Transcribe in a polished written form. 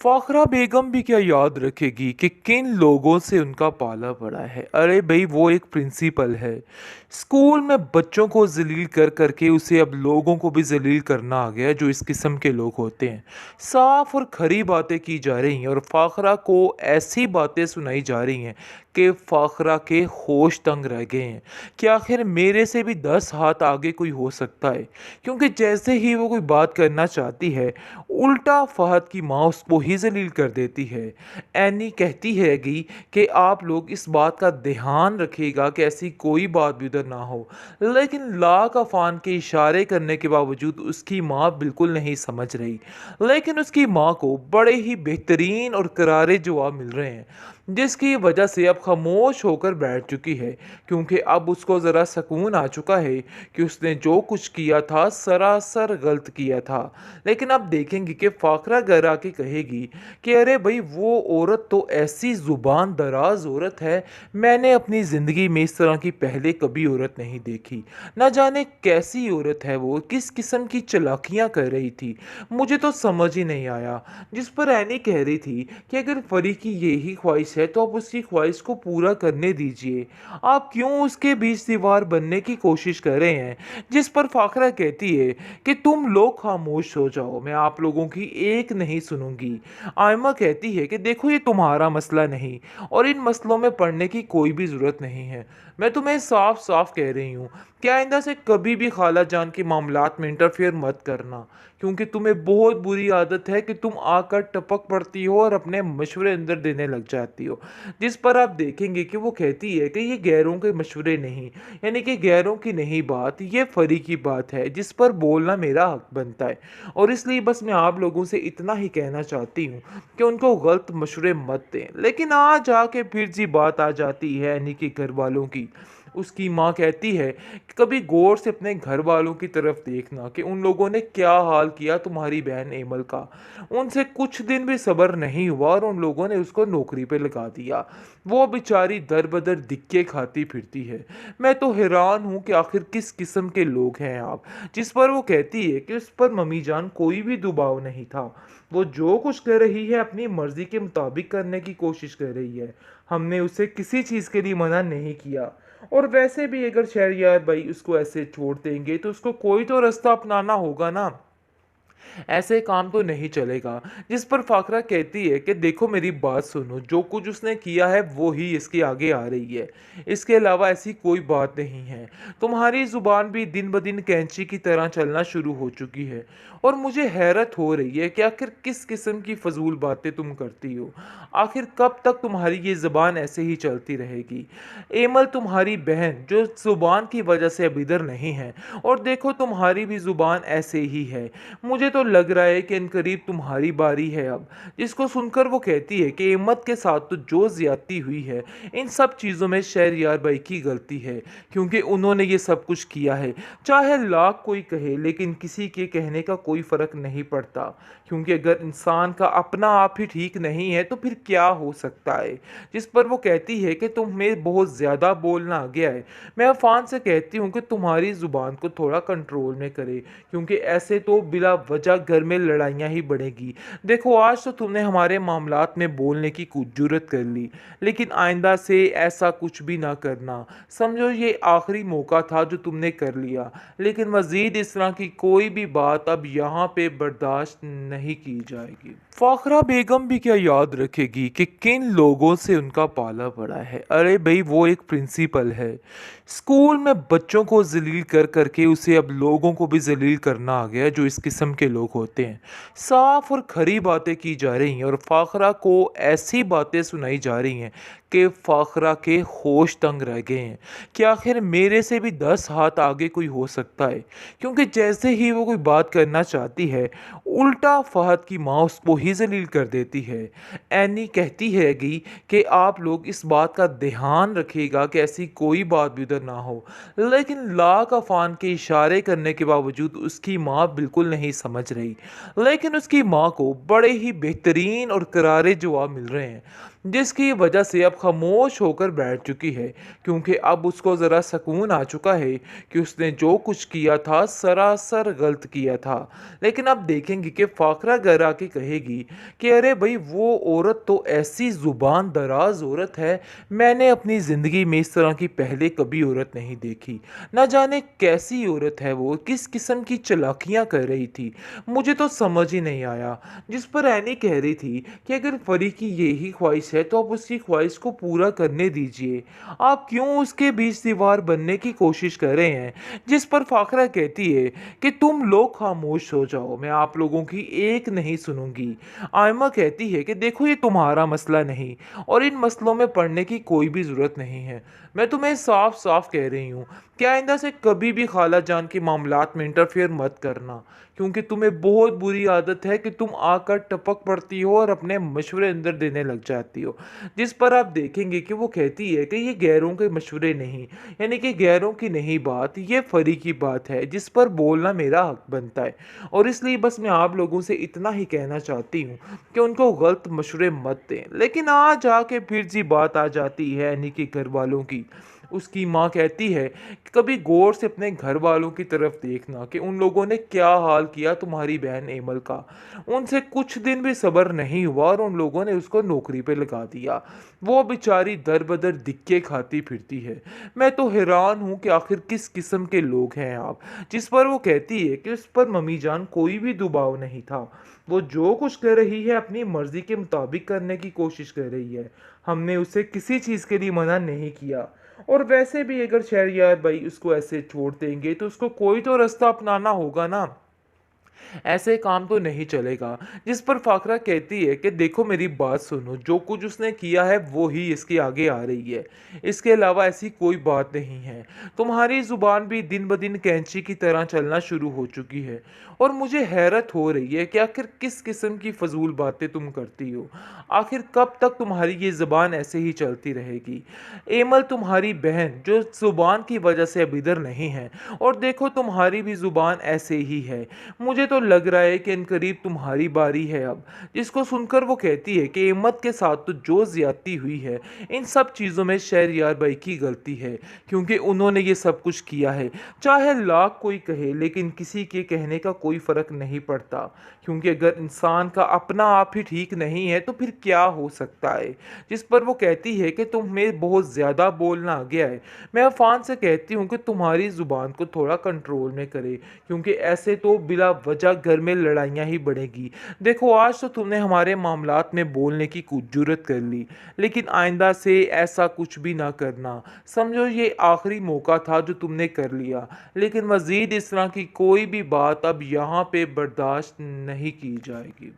फ़ाखरा बेगम भी क्या याद रखेगी कि किन लोगों से उनका पाला पड़ा है। अरे भाई वो एक प्रिंसिपल है। स्कूल में बच्चों को जलील कर करके उसे अब लोगों को भी जलील करना आ गया है, जो इस किस्म के लोग होते हैं। साफ और खरी बातें की जा रही हैं और फ़ाखरा को ऐसी बातें सुनाई जा रही हैं कि फ़ाखरा के होश तंग रह गए हैं कि आखिर मेरे से भी 10 हाथ आगे कोई हो सकता है। क्योंकि जैसे ही वो कोई बात करना चाहती है, उल्टा फहद की माँ उसको ही जलील कर देती है। एनी कहती हैगी कि आप लोग इस बात का ध्यान रखिएगा कि ऐसी कोई बात भी उधर ना हो। लेकिन लाख अफान के इशारे करने के बावजूद उसकी माँ बिल्कुल नहीं समझ रही। लेकिन उसकी माँ को बड़े ही बेहतरीन और करारे जवाब मिल रहे हैं, जिसकी वजह से अब खामोश होकर बैठ चुकी है। क्योंकि अब उसको ज़रा सुकून आ चुका है कि उसने जो कुछ किया था सरासर गलत किया था। लेकिन अब देखेंगे कि फ़ाखरा घर आके कहेगी कि अरे भाई वो औरत तो ऐसी ज़ुबान दराज औरत है, मैंने अपनी ज़िंदगी में इस तरह की पहले कभी औरत नहीं देखी। न जाने कैसी औरत है वो, किस किस्म की चालाकियाँ कर रही थी, मुझे तो समझ ही नहीं आया। जिस पर एनी कह रही थी कि अगर फरी की यही ख्वाहिश है तो आप उसकी ख्वाहिश को पूरा करने दीजिए, आप क्यों उसके बीच दीवार बनने की कोशिश कर रहे हैं। जिस पर फ़ाखरा कहती है कि तुम लोग खामोश हो जाओ, मैं आप लोगों की एक नहीं सुनूंगी। आयमा कहती है कि देखो ये तुम्हारा मसला नहीं और इन मसलों में पड़ने की कोई भी ज़रूरत नहीं है। मैं तुम्हें साफ साफ कह रही हूँ कि आइंदा से कभी भी खाला जान के मामलात में इंटरफेयर मत करना, क्योंकि तुम्हें बहुत बुरी आदत है कि तुम आकर टपक पड़ती हो और अपने मशवरे अंदर देने लग जाती हो। जिस पर आप देखेंगे कि वो कहती है कि ये गैरों के मशवरे नहीं, यानी कि गैरों की नहीं बात, ये फरी की बात है जिस पर बोलना मेरा हक बनता है। और इसलिए बस मैं आप लोगों से इतना ही कहना चाहती हूँ कि उनको गलत मशवरे मत दें। लेकिन आज आके फिर जी बात आ जाती है यानी कि घर वालों की। उसकी माँ कहती है कि कभी गौर से अपने घर वालों की तरफ देखना कि उन लोगों ने क्या हाल किया तुम्हारी बहन एमल का। उनसे कुछ दिन भी सब्र नहीं हुआ और उन लोगों ने उसको नौकरी पे लगा दिया। वो बेचारी दर बदर दिक्के खाती फिरती है। मैं तो हैरान हूँ कि आखिर किस किस्म के लोग हैं आप। जिस पर वो कहती है कि उस पर मम्मी जान कोई भी दबाव नहीं था, वो जो कुछ कर रही है अपनी मर्जी के मुताबिक करने की कोशिश कर रही है। हमने उसे किसी चीज़ के लिए मना नहीं किया। और वैसे भी अगर शहरयार भाई उसको ऐसे छोड़ देंगे तो उसको कोई तो रास्ता अपनाना होगा ना, ऐसे काम तो नहीं चलेगा। जिस पर फ़ाखरा कहती है कि देखो मेरी बात सुनो, जो कुछ उसने किया है वो ही इसके आगे आ रही है, इसके अलावा ऐसी कोई बात नहीं है। तुम्हारी ज़ुबान भी दिन ब दिन कैंची की तरह चलना शुरू हो चुकी है और मुझे हैरत हो रही है कि आखिर किस किस्म की फ़जूल बातें तुम करती हो। आखिर कब तक तुम्हारी ये ज़ुबान ऐसे ही चलती रहेगी। एमल तुम्हारी बहन जो ज़ुबान की वजह से अब इधर नहीं है, और देखो तुम्हारी भी ज़ुबान ऐसे ही है। मुझे तो लग रहा है कि इनकरीब तुम्हारी बारी है अब। जिसको सुनकर वो कहती है कि एमत के साथ तो जो ज्यादती हुई है, इन सब चीज़ों में शहरयार भाई की गलती है, क्योंकि उन्होंने ये सब कुछ किया है। चाहे लाख कोई कहे, लेकिन किसी के कहने का कोई फ़र्क नहीं पड़ता, क्योंकि अगर इंसान का अपना आप ही ठीक नहीं है तो फिर क्या हो सकता है। जिस पर वो कहती है कि तुम्हें बहुत ज़्यादा बोलना आ गया है। मैं अफान से कहती हूँ कि तुम्हारी ज़ुबान को थोड़ा कंट्रोल में करे, क्योंकि ऐसे तो बिला वजह घर में लड़ाइयाँ ही बढ़ेगी। देखो आज तो तुमने हमारे मामलात में बोलने की कुछ जुर्रत कर ली, लेकिन आइंदा से ऐसा कुछ भी ना करना। समझो ये आखिरी मौका था जो तुमने कर लिया, लेकिन मज़ीद इस तरह की कोई भी बात अब यहाँ पे बर्दाश्त नहीं की जाएगी। फ़ाखरा बेगम भी क्या याद रखेगी कि किन लोगों से उनका पाला पड़ा है। अरे भाई वो एक प्रिंसिपल है। स्कूल में बच्चों को जलील कर करके उसे अब लोगों को भी जलील करना आ गया है, जो इस किस्म के लोग होते हैं। साफ और खरी बातें की जा रही हैं और फ़ाखरा को ऐसी बातें सुनाई जा रही हैं कि फ़ाखरा के होश तंग रह गए हैं कि आखिर मेरे से भी 10 हाथ आगे कोई हो सकता है। क्योंकि जैसे ही वो कोई बात करना चाहती है, उल्टा फहद की माँ उसको ही जलील कर देती है। एनी कहती हैगी कि आप लोग इस बात का ध्यान रखिएगा कि ऐसी कोई बात भी उधर ना हो। लेकिन लाख अफान के इशारे करने के बावजूद उसकी माँ बिल्कुल नहीं समझ रही। लेकिन उसकी माँ को बड़े ही बेहतरीन और करारे जवाब मिल रहे हैं, जिसकी वजह से अब खामोश होकर बैठ चुकी है, क्योंकि अब उसको ज़रा सुकून आ चुका है कि उसने जो कुछ किया था सरासर गलत किया था। लेकिन अब देखेंगे कि फाखरा घर आके कहेगी कि अरे भाई वो औरत तो ऐसी ज़ुबान दराज औरत है, मैंने अपनी ज़िंदगी में इस तरह की पहले कभी औरत नहीं देखी। ना जाने कैसी औरत है वो, किस किस्म की चालाकियाँ कर रही थी, मुझे तो समझ ही नहीं आया। जिस पर एनी कह रही थी कि अगर परी की यही ख्वाहिश है तो आप उसकी ख्वाहिश को पूरा करने दीजिए, आप क्यों उसके बीच दीवार बनने की कोशिश कर रहे हैं। जिस पर फाखरा कहती है कि तुम लोग खामोश हो जाओ, मैं आप लोगों की एक नहीं सुनूंगी। आयमा कहती है कि देखो ये तुम्हारा मसला नहीं और इन मसलों में पड़ने की कोई भी ज़रूरत नहीं है। मैं तुम्हें साफ साफ कह रही हूँ कि आइंदा से कभी भी खाला जान के मामलात में इंटरफेयर मत करना, क्योंकि तुम्हें बहुत बुरी आदत है कि तुम आकर टपक पड़ती हो और अपने मशवरे अंदर देने लग जाती हो। जिस पर आप देखेंगे कि वो कहती है कि ये गैरों के मशवरे नहीं, यानी कि गैरों की नहीं बात, ये फरी की बात है जिस पर बोलना मेरा हक बनता है। और इसलिए बस मैं आप लोगों से इतना ही कहना चाहती हूँ कि उनको गलत मशवरे मत दें। लेकिन आज आके फिर जी बात आ जाती है यानी कि घर वालों की। उसकी माँ कहती है कि कभी गौर से अपने घर वालों की तरफ देखना कि उन लोगों ने क्या हाल किया तुम्हारी बहन एमल का। उनसे कुछ दिन भी सब्र नहीं हुआ और उन लोगों ने उसको नौकरी पे लगा दिया। वो बेचारी दर बदर दिक्के खाती फिरती है। मैं तो हैरान हूँ कि आखिर किस किस्म के लोग हैं आप। जिस पर वो कहती है कि उस पर मम्मी जान कोई भी दबाव नहीं था, वो जो कुछ कर रही है अपनी मर्जी के मुताबिक करने की कोशिश कर रही है, हमने उसे किसी चीज़ के लिए मना नहीं किया। और वैसे भी अगर शहरयार भाई उसको ऐसे छोड़ देंगे तो उसको कोई तो रास्ता अपनाना होगा ना, ऐसे काम तो नहीं चलेगा। जिस पर फाखरा कहती है कि देखो मेरी बात सुनो, जो कुछ उसने किया है वो ही इसके आगे आ रही है, इसके अलावा ऐसी कोई बात नहीं है। तुम्हारी जुबान भी दिन ब दिन कैंची की तरह चलना शुरू हो चुकी है और मुझे हैरत हो रही है कि आखिर किस किस्म की फजूल बातें तुम करती हो। आखिर कब तक तुम्हारी ये ज़ुबान ऐसे ही चलती रहेगी। एमल तुम्हारी बहन जो ज़ुबान की वजह से अब इधर नहीं है, और देखो तुम्हारी भी ज़ुबान ऐसे ही है। मुझे तो लग रहा है कि इनकरीब तुम्हारी बारी है अब। जिसको सुनकर वो कहती है कि एमत के साथ तो जो ज्यादती हुई है, इन सब चीज़ों में शहरयार भाई की गलती है, क्योंकि उन्होंने ये सब कुछ किया है। चाहे लाख कोई कहे लेकिन किसी के कहने का कोई फ़र्क नहीं पड़ता, क्योंकि अगर इंसान का अपना आप ही ठीक नहीं है तो फिर क्या हो सकता है। जिस पर वो कहती है कि तुम्हें बहुत ज़्यादा बोलना आ गया है, मैं अफान से कहती हूँ कि तुम्हारी ज़ुबान को थोड़ा कंट्रोल में करे, क्योंकि ऐसे तो बिला वजह घर में लड़ाइयाँ ही बढ़ेगी। देखो आज तो तुमने हमारे मामलात में बोलने की कुछ जुर्रत कर ली, लेकिन आइंदा से ऐसा कुछ भी ना करना। समझो ये आखिरी मौका था जो तुमने कर लिया, लेकिन मज़ीद इस तरह की कोई भी बात अब यहाँ पे बर्दाश्त नहीं की जाएगी।